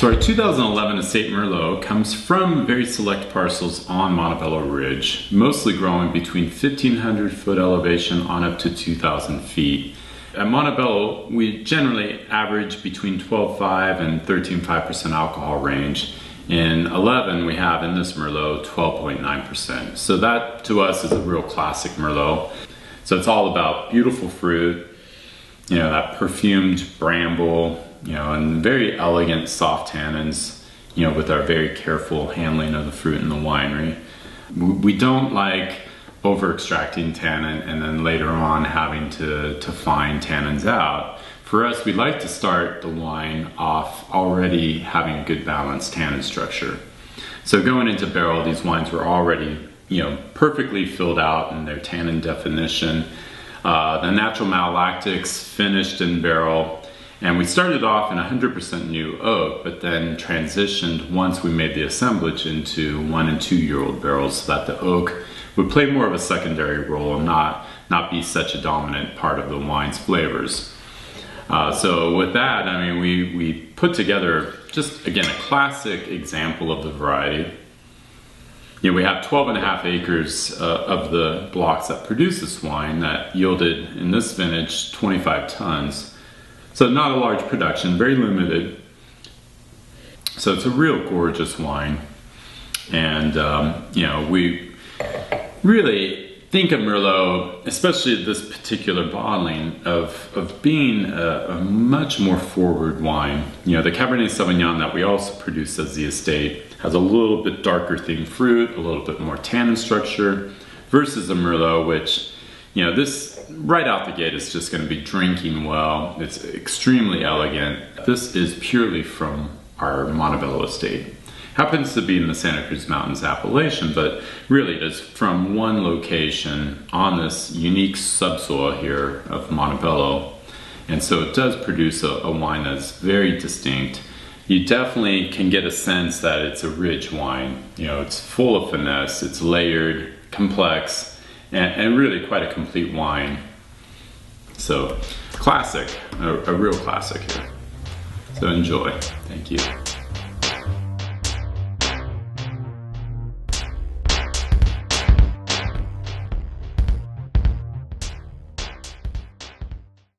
So our 2011 Estate Merlot comes from very select parcels on Montebello Ridge, mostly growing between 1,500 foot elevation on up to 2,000 feet. At Montebello, we generally average between 12.5 and 13.5% alcohol range. In 11, we have in this Merlot 12.9%. So that to us is a real classic Merlot. So it's all about beautiful fruit, you know, that perfumed bramble, you know, and very elegant soft tannins, you know, with our very careful handling of the fruit in the winery. We don't like over extracting tannin and then later on having to fine tannins out. For us, we like to start the wine off already having a good balanced tannin structure. So going into barrel, these wines were already, you know, perfectly filled out in their tannin definition. The natural malolactics finished in barrel, and we started off in 100% new oak, but then transitioned once we made the assemblage into 1 and 2 year old barrels so that the oak would play more of a secondary role and not be such a dominant part of the wine's flavors. So with that, I mean, we put together just, again, a classic example of the variety. You know, we have 12.5 acres of the blocks that produce this wine that yielded in this vintage 25 tons. So not a large production, very limited. So it's a real gorgeous wine. And, you know, we really think of Merlot, especially this particular bottling, of being a much more forward wine. You know, the Cabernet Sauvignon that we also produce as the estate has a little bit darker themed fruit, a little bit more tannin structure, versus the Merlot, which, you know, this right out the gate is just going to be drinking well. It's extremely elegant. This is purely from our Montebello estate. Happens to be in the Santa Cruz Mountains appellation, but really it is from one location on this unique subsoil here of Montebello. And so it does produce a wine that's very distinct. You definitely can get a sense that it's a rich wine. You know, it's full of finesse, it's layered, complex, and really quite a complete wine. So classic, a real classic here. So enjoy. Thank you.